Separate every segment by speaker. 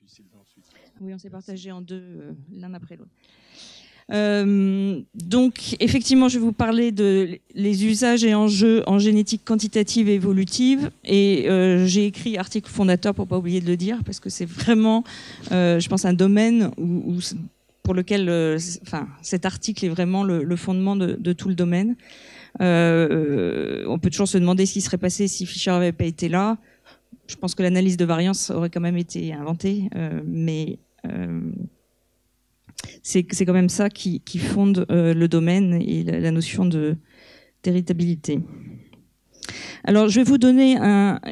Speaker 1: puis Sylvain ensuite.
Speaker 2: Oui, on s'est partagé en deux, l'un après l'autre. Donc, effectivement, je vais vous parler de les usages et enjeux en génétique quantitative et évolutive. Et j'ai écrit article fondateur pour pas oublier de le dire, parce que c'est vraiment, je pense, un domaine pour lequel, cet article est vraiment le fondement de tout le domaine. On peut toujours se demander ce qui serait passé si Fisher n'avait pas été là. Je pense que l'analyse de variance aurait quand même été inventée, mais c'est quand même ça qui fonde le domaine et la notion d'héritabilité. Alors, je vais vous donner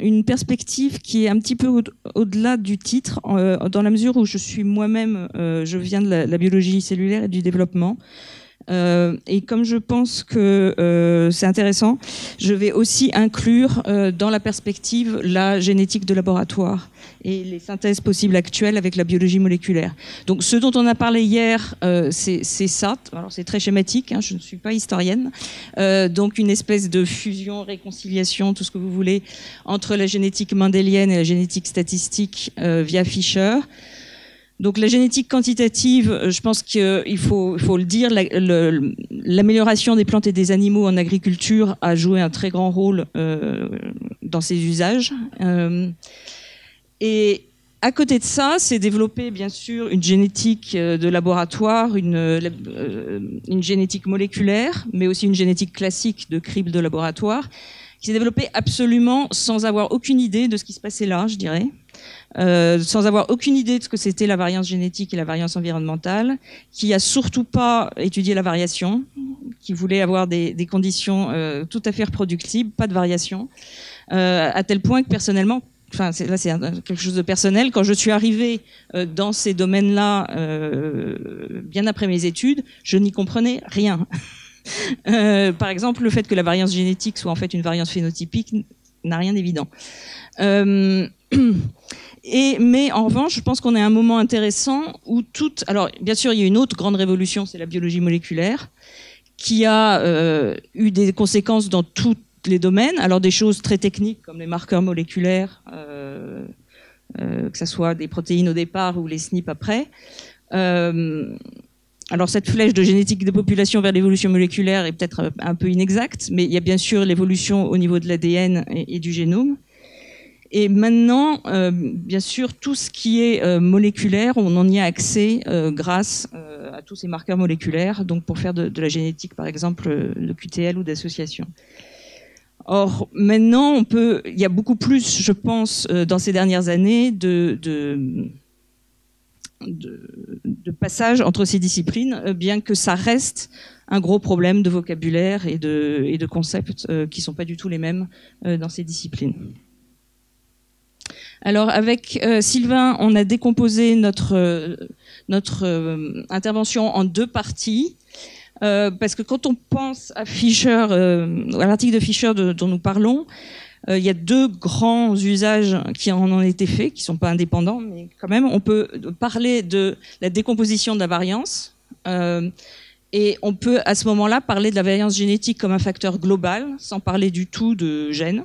Speaker 2: une perspective qui est un petit peu au-delà du titre, dans la mesure où je suis moi-même, je viens de la biologie cellulaire et du développement. Et comme je pense que c'est intéressant, je vais aussi inclure dans la perspective la génétique de laboratoire et les synthèses possibles actuelles avec la biologie moléculaire. Donc ce dont on a parlé hier, c'est ça. Alors c'est très schématique, hein, je ne suis pas historienne. Donc une espèce de fusion, réconciliation, tout ce que vous voulez, entre la génétique mendélienne et la génétique statistique via Fisher. Donc la génétique quantitative, je pense qu'il faut le dire, l'amélioration des plantes et des animaux en agriculture a joué un très grand rôle dans ses usages. Et à côté de ça, c'est développé bien sûr une génétique de laboratoire, une génétique moléculaire, mais aussi une génétique classique de crible de laboratoire, qui s'est développée absolument sans avoir aucune idée de ce qui se passait là, je dirais. Sans avoir aucune idée de ce que c'était la variance génétique et la variance environnementale, qui a surtout pas étudié la variation, qui voulait avoir des conditions tout à fait reproductibles, pas de variation, à tel point que personnellement, enfin là c'est quelque chose de personnel, quand je suis arrivée dans ces domaines-là, bien après mes études, je n'y comprenais rien. Par exemple, le fait que la variance génétique soit en fait une variance phénotypique n'a rien d'évident. Mais en revanche, je pense qu'on est à un moment intéressant où alors bien sûr, il y a une autre grande révolution, c'est la biologie moléculaire, qui a eu des conséquences dans tous les domaines. Alors des choses très techniques comme les marqueurs moléculaires, que ça soit des protéines au départ ou les SNP après. Alors cette flèche de génétique des populations vers l'évolution moléculaire est peut-être un peu inexacte, mais il y a bien sûr l'évolution au niveau de l'ADN et du génome. Et maintenant, bien sûr, tout ce qui est moléculaire, on en y a accès grâce à tous ces marqueurs moléculaires, donc pour faire de la génétique, par exemple, de QTL ou d'association. Or, maintenant, il y a beaucoup plus, je pense, dans ces dernières années, de passage entre ces disciplines, bien que ça reste un gros problème de vocabulaire et de concepts qui sont pas du tout les mêmes dans ces disciplines. Alors avec Sylvain, on a décomposé notre intervention en deux parties, parce que quand on pense à Fisher, à l'article de Fisher dont nous parlons, il y a deux grands usages qui en ont été faits, qui sont pas indépendants, mais quand même, on peut parler de la décomposition de la variance, et on peut à ce moment-là parler de la variance génétique comme un facteur global, sans parler du tout de gènes.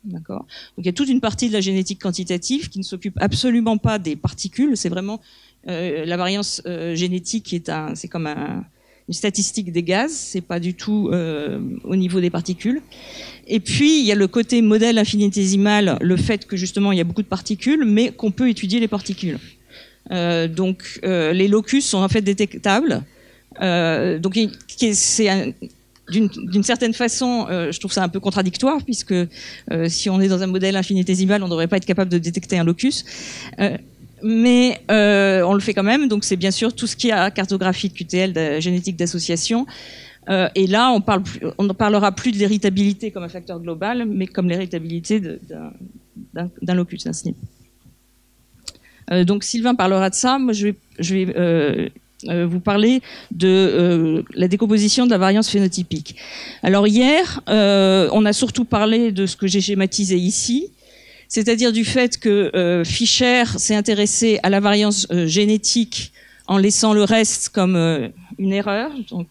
Speaker 2: D'accord. Donc il y a toute une partie de la génétique quantitative qui ne s'occupe absolument pas des particules. C'est vraiment la variance génétique c'est comme une statistique des gaz. C'est pas du tout au niveau des particules. Et puis il y a le côté modèle infinitésimal, le fait que justement il y a beaucoup de particules, mais qu'on peut étudier les particules. Donc les locus sont en fait détectables. Donc c'est d'une certaine façon, je trouve ça un peu contradictoire, puisque si on est dans un modèle infinitésimal, on ne devrait pas être capable de détecter un locus. Mais on le fait quand même, donc c'est bien sûr tout ce qui a cartographie de QTL, de génétique d'association. Et là, on ne parlera plus de l'héritabilité comme un facteur global, mais comme l'héritabilité d'un locus, d'un SNP. Donc Sylvain parlera de ça. Moi, je vais vous parler de la décomposition de la variance phénotypique. Alors hier, on a surtout parlé de ce que j'ai schématisé ici, c'est-à-dire du fait que Fisher s'est intéressé à la variance génétique en laissant le reste comme une erreur, donc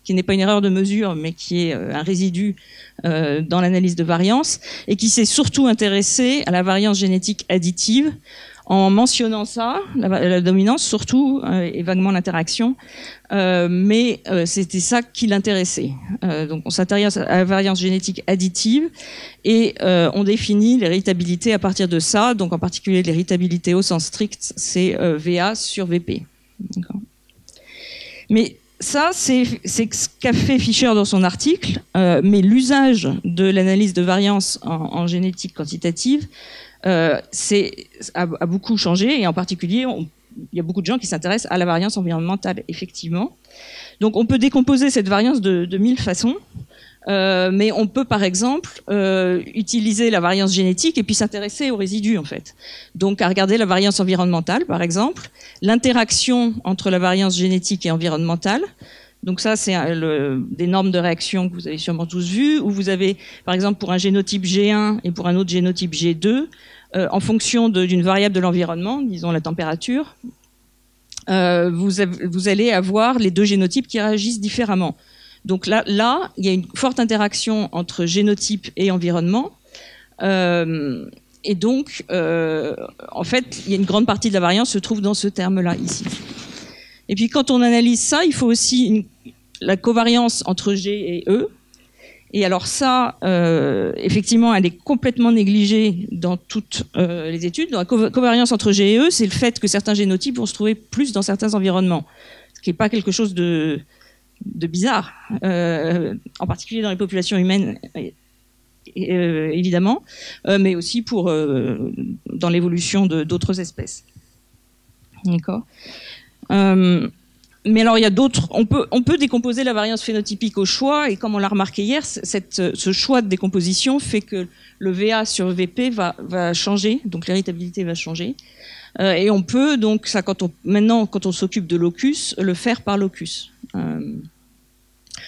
Speaker 2: qui n'est pas une erreur de mesure, mais qui est un résidu dans l'analyse de variance, et qui s'est surtout intéressé à la variance génétique additive, en mentionnant ça, la dominance surtout, et vaguement l'interaction, mais c'était ça qui l'intéressait. Donc on s'intéresse à la variance génétique additive et on définit l'héritabilité à partir de ça, donc en particulier l'héritabilité au sens strict, c'est VA sur VP. Mais ça, c'est ce qu'a fait Fischer dans son article, mais l'usage de l'analyse de variance en génétique quantitative a beaucoup changé, et en particulier, il y a beaucoup de gens qui s'intéressent à la variance environnementale, effectivement. Donc on peut décomposer cette variance de 1000 façons, mais on peut par exemple utiliser la variance génétique et puis s'intéresser aux résidus en fait. Donc à regarder la variance environnementale par exemple, l'interaction entre la variance génétique et environnementale. Donc ça c'est des normes de réaction que vous avez sûrement tous vues, où vous avez par exemple pour un génotype G1 et pour un autre génotype G2, en fonction d'une variable de l'environnement, disons la température, vous allez avoir les deux génotypes qui réagissent différemment. Donc là, il y a une forte interaction entre génotype et environnement. Et donc, en fait, il y a une grande partie de la variance se trouve dans ce terme-là, ici. Et puis, quand on analyse ça, il faut aussi la covariance entre G et E. Et alors ça, effectivement, elle est complètement négligée dans toutes les études. Donc, la covariance entre G et E, c'est le fait que certains génotypes vont se trouver plus dans certains environnements, ce qui n'est pas quelque chose de bizarre, en particulier dans les populations humaines, évidemment, mais aussi dans l'évolution d'autres espèces. D'accord. Mais alors, il y a d'autres. On peut décomposer la variance phénotypique au choix, et comme on l'a remarqué hier, ce choix de décomposition fait que le VA sur VP va changer, donc l'héritabilité va changer. Et on peut donc ça maintenant quand on s'occupe de locus, le faire par locus.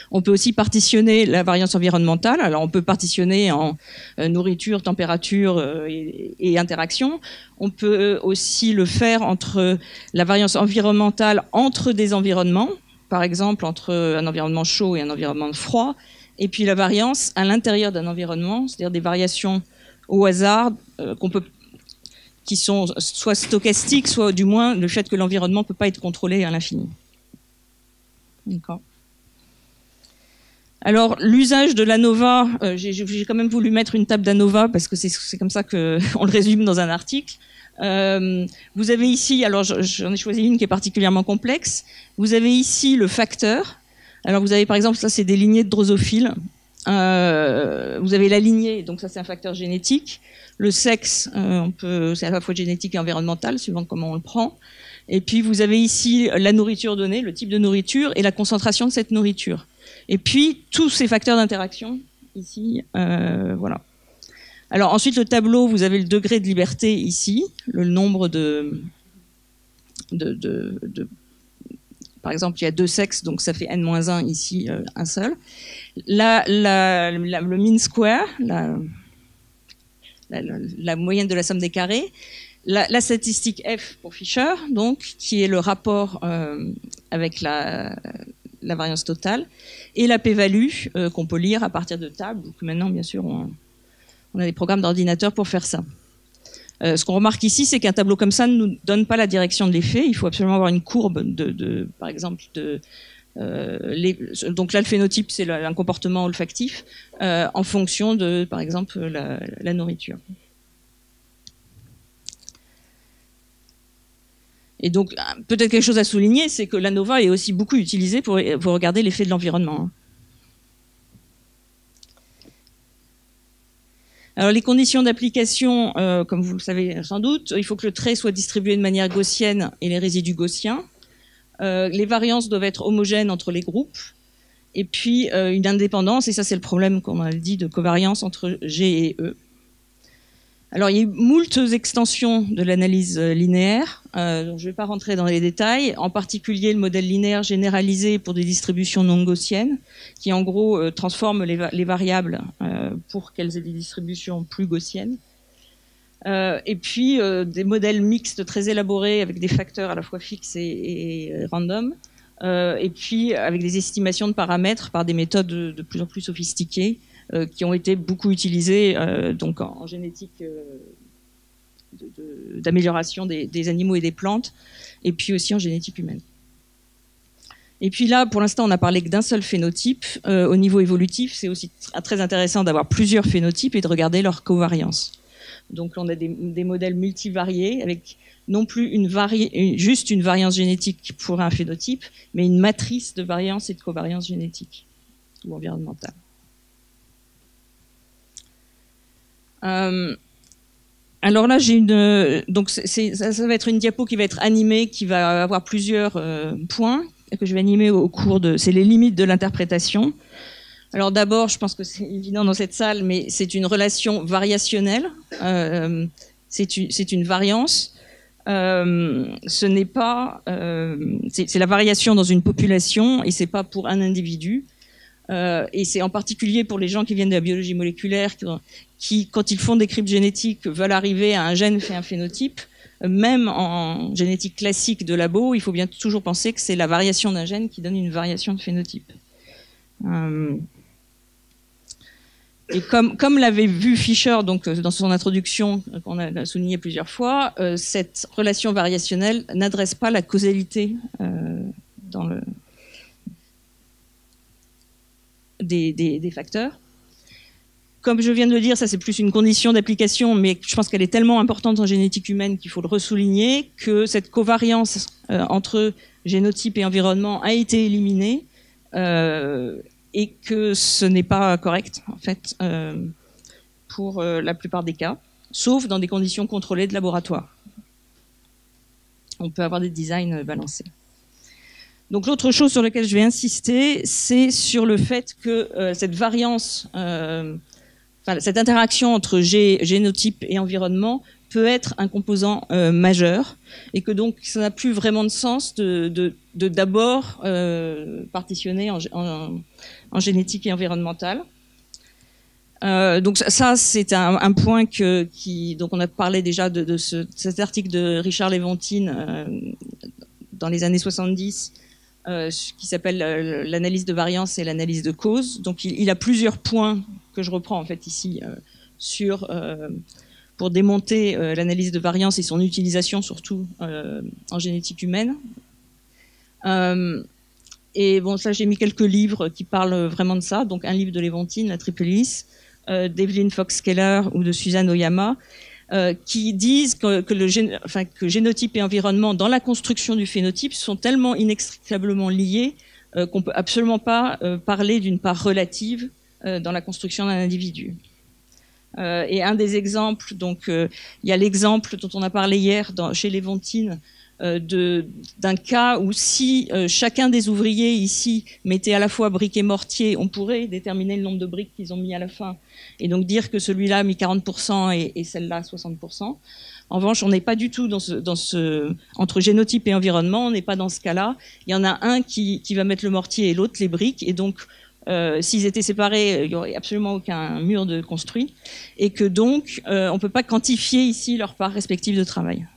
Speaker 2: On peut aussi partitionner la variance environnementale. Alors on peut partitionner en nourriture, température et interaction. On peut aussi le faire entre la variance environnementale entre des environnements, par exemple entre un environnement chaud et un environnement froid, et puis la variance à l'intérieur d'un environnement, c'est-à-dire des variations au hasard qui sont soit stochastiques, soit du moins le fait que l'environnement ne peut pas être contrôlé à l'infini. D'accord. Alors, l'usage de l'ANOVA, j'ai quand même voulu mettre une table d'ANOVA parce que c'est comme ça qu'on le résume dans un article. Vous avez ici, alors j'en ai choisi une qui est particulièrement complexe. Vous avez ici le facteur. Alors, vous avez par exemple, ça c'est des lignées de drosophiles. Vous avez la lignée, donc ça c'est un facteur génétique. Le sexe, c'est à la fois génétique et environnemental, suivant comment on le prend. Et puis vous avez ici la nourriture donnée, le type de nourriture et la concentration de cette nourriture. Et puis tous ces facteurs d'interaction ici, voilà. Alors ensuite le tableau, vous avez le degré de liberté ici, le nombre par exemple il y a 2 sexes, donc ça fait n-1 ici, un seul. Le mean square, la moyenne de la somme des carrés. La statistique F pour Fischer, donc, qui est le rapport avec la variance totale, et la p-value qu'on peut lire à partir de tables. Donc maintenant, bien sûr, on a des programmes d'ordinateur pour faire ça. Ce qu'on remarque ici, c'est qu'un tableau comme ça ne nous donne pas la direction de l'effet. Il faut absolument avoir une courbe par exemple, donc là, le phénotype, c'est un comportement olfactif en fonction de, par exemple, la nourriture. Et donc, peut-être quelque chose à souligner, c'est que l'ANOVA est aussi beaucoup utilisée pour regarder l'effet de l'environnement. Alors, les conditions d'application, comme vous le savez sans doute, il faut que le trait soit distribué de manière gaussienne et les résidus gaussiens. Les variances doivent être homogènes entre les groupes. Et puis, une indépendance, et ça c'est le problème qu'on a dit de covariance entre G et E. Alors, il y a eu moult extensions de l'analyse linéaire, donc je ne vais pas rentrer dans les détails, en particulier le modèle linéaire généralisé pour des distributions non gaussiennes, qui en gros transforme les variables pour qu'elles aient des distributions plus gaussiennes. Et puis des modèles mixtes très élaborés avec des facteurs à la fois fixes et random, et puis avec des estimations de paramètres par des méthodes de plus en plus sophistiquées, qui ont été beaucoup utilisées donc en génétique d'amélioration des animaux et des plantes, et puis aussi en génétique humaine. Et puis là, pour l'instant, on n'a parlé que d'un seul phénotype. Au niveau évolutif, c'est aussi très intéressant d'avoir plusieurs phénotypes et de regarder leur covariance. Donc on a des modèles multivariés avec non plus juste une variance génétique pour un phénotype, mais une matrice de variance et de covariance génétique ou environnementale. Alors là, donc ça va être une diapo qui va être animée, qui va avoir plusieurs points que je vais animer au cours de... C'est les limites de l'interprétation. Alors d'abord, je pense que c'est évident dans cette salle, mais c'est une relation variationnelle. C'est une variance. Ce n'est pas... c'est la variation dans une population et c'est pas pour un individu. Et c'est en particulier pour les gens qui viennent de la biologie moléculaire, qui, quand ils font des cryptes génétiques, veulent arriver à un gène fait un phénotype. Même en génétique classique de labo, il faut bien toujours penser que c'est la variation d'un gène qui donne une variation de phénotype. Et comme l'avait vu Fischer donc, dans son introduction, qu'on a souligné plusieurs fois, cette relation variationnelle n'adresse pas la causalité des facteurs. Comme je viens de le dire, ça c'est plus une condition d'application, mais je pense qu'elle est tellement importante en génétique humaine qu'il faut le ressouligner, que cette covariance entre génotype et environnement a été éliminée et que ce n'est pas correct en fait pour la plupart des cas, sauf dans des conditions contrôlées de laboratoire. On peut avoir des designs balancés. Donc l'autre chose sur laquelle je vais insister, c'est sur le fait que cette variance, cette interaction entre génotype et environnement peut être un composant majeur et que donc ça n'a plus vraiment de sens de d'abord partitionner en génétique et environnementale. Donc ça c'est un point donc on a parlé déjà de cet article de Richard Lewontin dans les années 70 qui s'appelle l'analyse de variance et l'analyse de cause. Donc il a plusieurs points que je reprends en fait ici pour démonter l'analyse de variance et son utilisation surtout en génétique humaine. Et bon, ça j'ai mis quelques livres qui parlent vraiment de ça. Donc un livre de Lewontin, La Triple Hélice, d'Evelyn Fox-Keller ou de Suzanne Oyama, qui disent que génotype et environnement dans la construction du phénotype sont tellement inextricablement liés qu'on peut absolument pas parler d'une part relative dans la construction d'un individu. Et un des exemples, donc il y a l'exemple dont on a parlé hier chez Lewontin d'un cas où si chacun des ouvriers ici mettait à la fois briques et mortier, on pourrait déterminer le nombre de briques qu'ils ont mis à la fin et donc dire que celui-là a mis 40% et celle-là 60%. En revanche, on n'est pas du tout entre génotype et environnement, on n'est pas dans ce cas-là. Il y en a un qui va mettre le mortier et l'autre les briques, et donc s'ils étaient séparés, il n'y aurait absolument aucun mur de construit, et que donc on ne peut pas quantifier ici leur part respective de travail.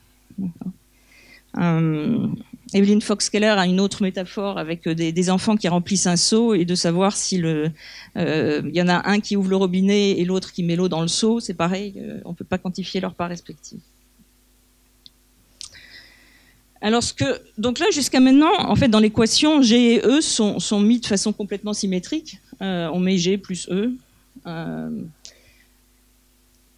Speaker 2: Evelyn Fox-Keller a une autre métaphore avec des enfants qui remplissent un seau et de savoir si il y en a un qui ouvre le robinet et l'autre qui met l'eau dans le seau, c'est pareil, on ne peut pas quantifier leur part respective. Alors donc là jusqu'à maintenant, en fait dans l'équation, G et E sont mis de façon complètement symétrique. On met G plus E.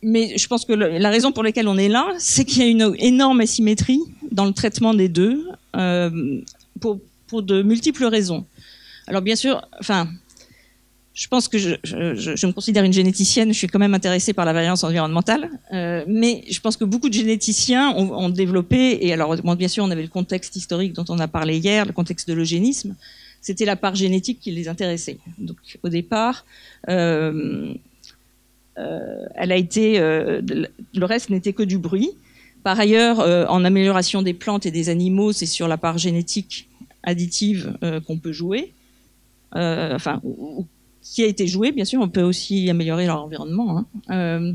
Speaker 2: Mais je pense que la raison pour laquelle on est là, c'est qu'il y a une énorme asymétrie dans le traitement des deux, pour de multiples raisons. Alors bien sûr, je pense que je me considère une généticienne, je suis quand même intéressée par la variance environnementale, mais je pense que beaucoup de généticiens ont développé, et alors bien sûr on avait le contexte historique dont on a parlé hier, le contexte de l'eugénisme, c'était la part génétique qui les intéressait. Donc au départ, elle a été, le reste n'était que du bruit. Par ailleurs, en amélioration des plantes et des animaux, c'est sur la part génétique additive qu'on peut jouer, qui a été jouée, bien sûr, on peut aussi améliorer leur environnement. Mais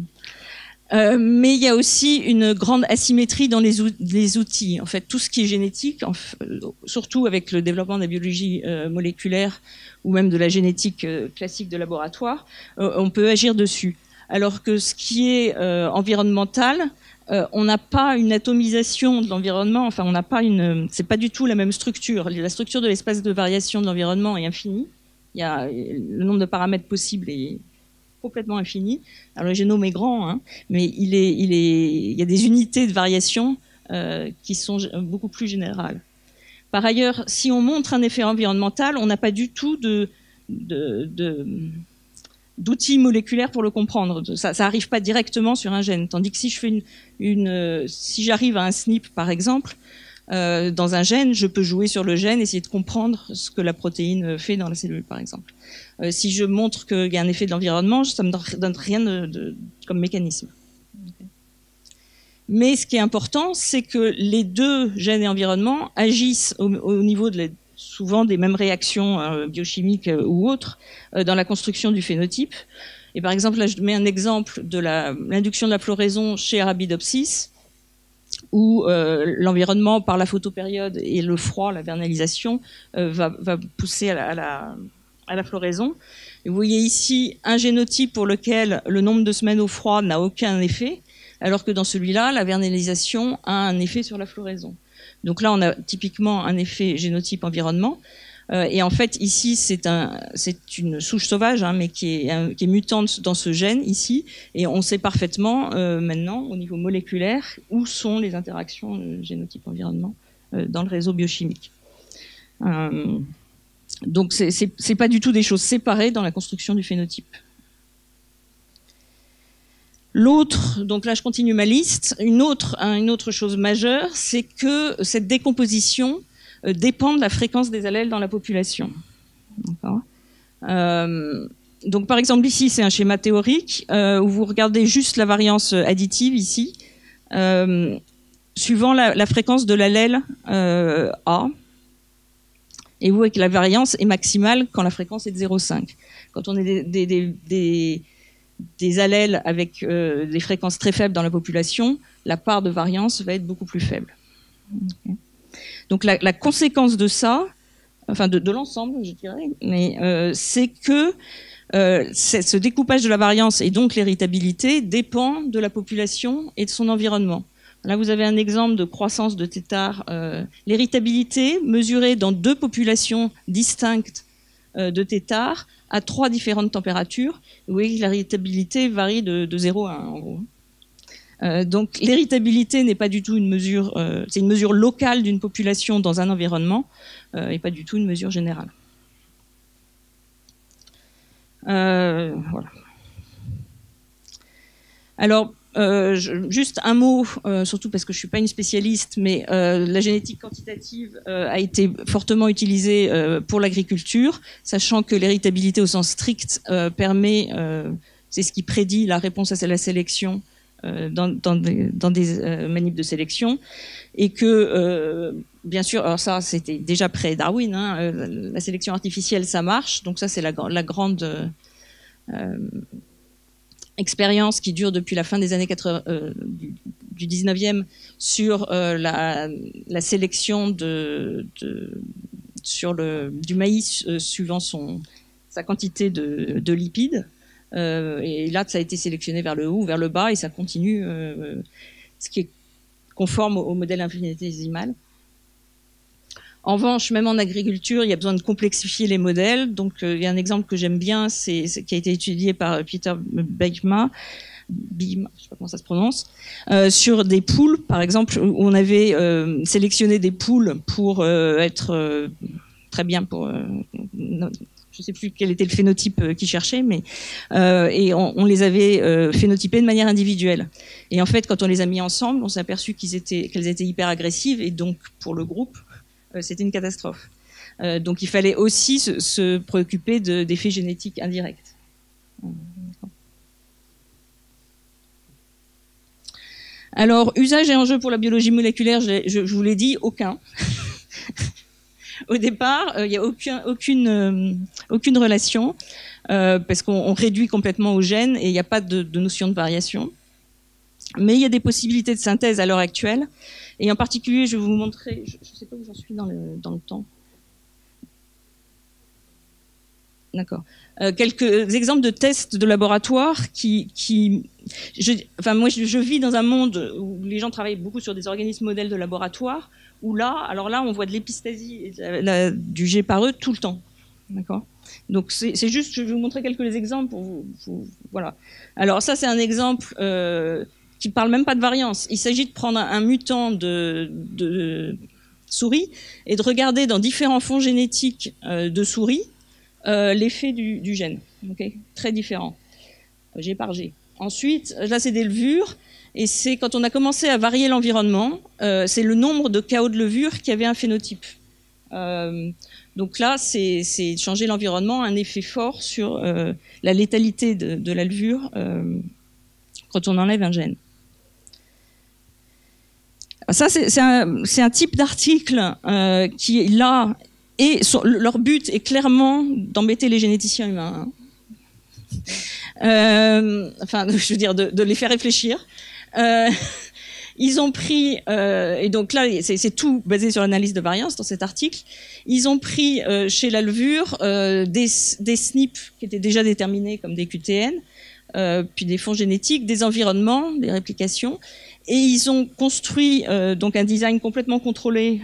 Speaker 2: il y a aussi une grande asymétrie dans les outils. En fait, tout ce qui est génétique, surtout avec le développement de la biologie moléculaire ou même de la génétique classique de laboratoire, on peut agir dessus. alors que ce qui est environnemental, on n'a pas une atomisation de l'environnement, enfin on n'a pas c'est pas du tout la même structure. La structure de l'espace de variation de l'environnement est infinie. Le nombre de paramètres possibles est complètement infini. Alors le génome est grand, hein, mais il y a des unités de variation qui sont beaucoup plus générales. Par ailleurs, si on montre un effet environnemental, on n'a pas du tout d'outils moléculaires pour le comprendre. Ça n'arrive pas directement sur un gène. Tandis que si je fais si j'arrive à un SNP, par exemple, dans un gène, je peux jouer sur le gène, essayer de comprendre ce que la protéine fait dans la cellule, par exemple. Si je montre qu'il y a un effet de l'environnement, ça ne me donne rien comme mécanisme. Mais ce qui est important, c'est que les deux gènes et environnement agissent au niveau souvent des mêmes réactions biochimiques ou autres dans la construction du phénotype. Et par exemple, là, je mets un exemple de l'induction de la floraison chez Arabidopsis, où l'environnement, par la photopériode et le froid, la vernalisation, va pousser à la floraison. Et vous voyez ici un génotype pour lequel le nombre de semaines au froid n'a aucun effet, alors que dans celui-là, la vernalisation a un effet sur la floraison. Donc là, on a typiquement un effet génotype environnement. Et en fait, ici, c'est une souche sauvage, hein, mais qui est mutante dans ce gène, ici. Et on sait parfaitement, maintenant, au niveau moléculaire, où sont les interactions génotype-environnement dans le réseau biochimique. Donc, c'est pas du tout des choses séparées dans la construction du phénotype. L'autre, donc là je continue ma liste, une autre chose majeure, c'est que cette décomposition dépend de la fréquence des allèles dans la population. Donc par exemple ici c'est un schéma théorique où vous regardez juste la variance additive ici, suivant la fréquence de l'allèle A, et vous voyez que la variance est maximale quand la fréquence est de 0,5. Quand on est des allèles avec des fréquences très faibles dans la population, la part de variance va être beaucoup plus faible. Okay. Donc la conséquence de ça, enfin de l'ensemble, je dirais, mais c'est que ce découpage de la variance et donc l'héritabilité dépend de la population et de son environnement. Là, vous avez un exemple de croissance de thétard. L'héritabilité mesurée dans deux populations distinctes de thétard à 3 différentes températures. Vous voyez que l'héritabilité varie de 0 à 1, en gros. Donc l'héritabilité n'est pas du tout une mesure, c'est une mesure locale d'une population dans un environnement et pas du tout une mesure générale. Voilà. Alors, juste un mot, surtout parce que je ne suis pas une spécialiste, mais la génétique quantitative a été fortement utilisée pour l'agriculture, sachant que l'héritabilité au sens strict permet, c'est ce qui prédit la réponse à la sélection dans des manips de sélection, et que, bien sûr, alors ça c'était déjà pré-Darwin, hein, la sélection artificielle ça marche, donc ça c'est la grande expérience qui dure depuis la fin des années 80, du 19e sur la sélection du maïs suivant sa quantité de lipides. Et là, ça a été sélectionné vers le haut ou vers le bas et ça continue, ce qui est conforme au modèle infinitésimal. En revanche, même en agriculture, il y a besoin de complexifier les modèles. Donc, il y a un exemple que j'aime bien, qui a été étudié par Peter Bijma, je ne sais pas comment ça se prononce, sur des poules, par exemple, où on avait sélectionné des poules pour être très bien pour... je ne sais plus quel était le phénotype qu'ils cherchaient, mais et on les avait phénotypées de manière individuelle. Et en fait, quand on les a mis ensemble, on s'est aperçu qu'elles étaient hyper agressives, et donc pour le groupe, c'était une catastrophe. Donc il fallait aussi se préoccuper d'effets génétiques indirects. Alors, usage et enjeux pour la biologie moléculaire, je vous l'ai dit, aucun. Au départ, il n'y a aucune relation, parce qu'on réduit complètement aux gènes et il n'y a pas de notion de variation. Mais il y a des possibilités de synthèse à l'heure actuelle. Et en particulier, je vais vous montrer, je ne sais pas où j'en suis dans le temps. D'accord. Quelques exemples de tests de laboratoire enfin moi je vis dans un monde où les gens travaillent beaucoup sur des organismes modèles de laboratoire, où alors là on voit de l'épistasie et du G par E tout le temps. D'accord. Donc c'est juste, je vais vous montrer quelques exemples pour voilà. Alors ça c'est un exemple qui parle même pas de variance. Il s'agit de prendre un mutant de souris et de regarder dans différents fonds génétiques de souris l'effet du gène. Okay, très différent. G par G. Ensuite, là c'est des levures, et c'est quand on a commencé à varier l'environnement, c'est le nombre de chaos de levures qui avaient un phénotype. Donc là, c'est changer l'environnement, un effet fort sur la létalité de la levure quand on enlève un gène. Ça, c'est un type d'article qui, là, leur but est clairement d'embêter les généticiens humains. Enfin, je veux dire, de les faire réfléchir. Ils ont pris, et donc là, c'est tout basé sur l'analyse de variance dans cet article. Ils ont pris chez la levure des SNP qui étaient déjà déterminés comme des QTN, puis des fonds génétiques, des environnements, des réplications, et ils ont construit donc un design complètement contrôlé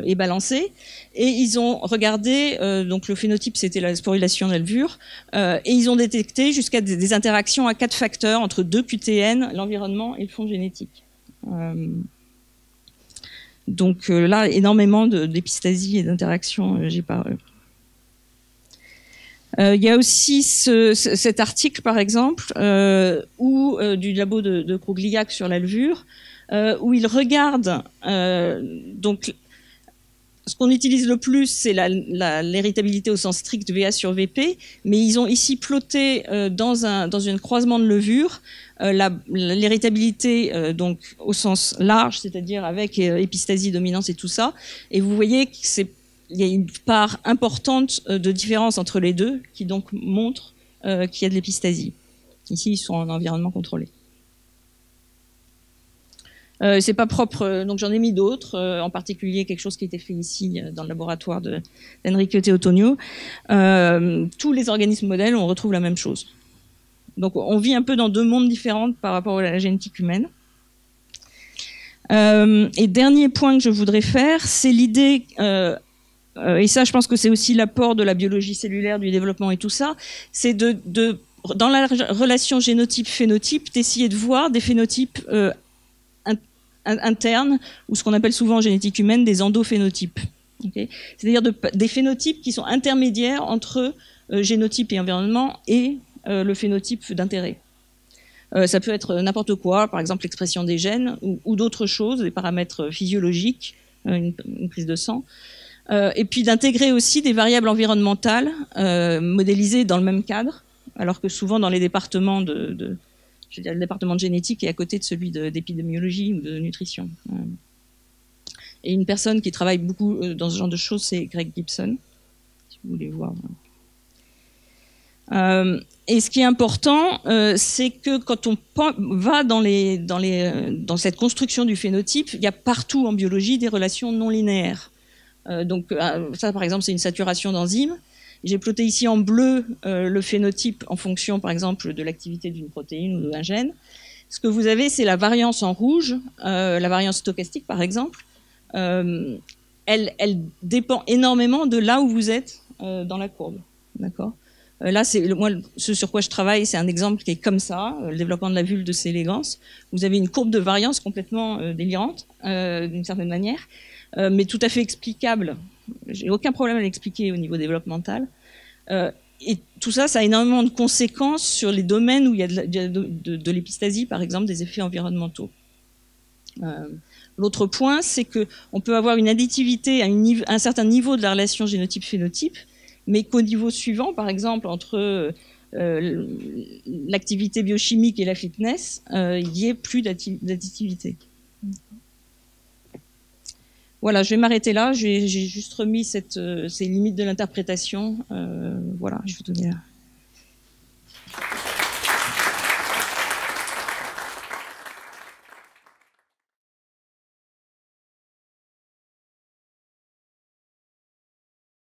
Speaker 2: et balancé. Et ils ont regardé, donc le phénotype c'était la sporulation de la levure, et ils ont détecté jusqu'à des interactions à 4 facteurs entre 2 QTN, l'environnement et le fond génétique. Donc là, énormément d'épistasie et d'interactions G par E. Il y a aussi cet article, par exemple, du labo de Krugliak sur la levure, où il regarde donc ce qu'on utilise le plus, c'est l'héritabilité au sens strict VA sur VP, mais ils ont ici ploté dans un croisement de levure l'héritabilité donc au sens large, c'est-à-dire avec épistasie, dominance et tout ça, et vous voyez qu'il y a une part importante de différence entre les deux, qui donc montre qu'il y a de l'épistasie. Ici, ils sont en environnement contrôlé. C'est pas propre, donc j'en ai mis d'autres, en particulier quelque chose qui a été fait ici dans le laboratoire d'Enrique Teotonio. Tous les organismes modèles, on retrouve la même chose. Donc on vit un peu dans deux mondes différents par rapport à la génétique humaine. Et dernier point que je voudrais faire, c'est l'idée, et ça je pense que c'est aussi l'apport de la biologie cellulaire, du développement et tout ça, c'est dans la relation génotype-phénotype, d'essayer de voir des phénotypes internes, ou ce qu'on appelle souvent en génétique humaine des endophénotypes. Okay, c'est-à-dire des phénotypes qui sont intermédiaires entre génotype et environnement et le phénotype d'intérêt. Ça peut être n'importe quoi, par exemple l'expression des gènes ou d'autres choses, des paramètres physiologiques, une prise de sang. Et puis d'intégrer aussi des variables environnementales modélisées dans le même cadre, alors que souvent dans les départements je veux dire, le département de génétique est à côté de celui d'épidémiologie ou de nutrition. Et une personne qui travaille beaucoup dans ce genre de choses, c'est Greg Gibson, si vous voulez voir. Et ce qui est important, c'est que quand on va dans cette construction du phénotype, il y a partout en biologie des relations non linéaires. Donc ça, par exemple, c'est une saturation d'enzymes. J'ai ploté ici en bleu le phénotype en fonction, par exemple, de l'activité d'une protéine ou d'un gène. Ce que vous avez, c'est la variance en rouge, la variance stochastique, par exemple. Elle dépend énormément de là où vous êtes dans la courbe. D'accord ? Là, moi, ce sur quoi je travaille, c'est un exemple qui est comme ça, le développement de la vulve de C. elegans. Vous avez une courbe de variance complètement délirante, d'une certaine manière, mais tout à fait explicable. J'ai aucun problème à l'expliquer au niveau développemental. Et tout ça, ça a énormément de conséquences sur les domaines où il y a de l'épistasie, par exemple, des effets environnementaux. L'autre point, c'est qu'on peut avoir une additivité à un certain niveau de la relation génotype-phénotype, mais qu'au niveau suivant, par exemple, entre l'activité biochimique et la fitness, il n'y ait plus d'additivité. Voilà, je vais m'arrêter là. J'ai juste remis ces limites de l'interprétation. Voilà, je vais vous donner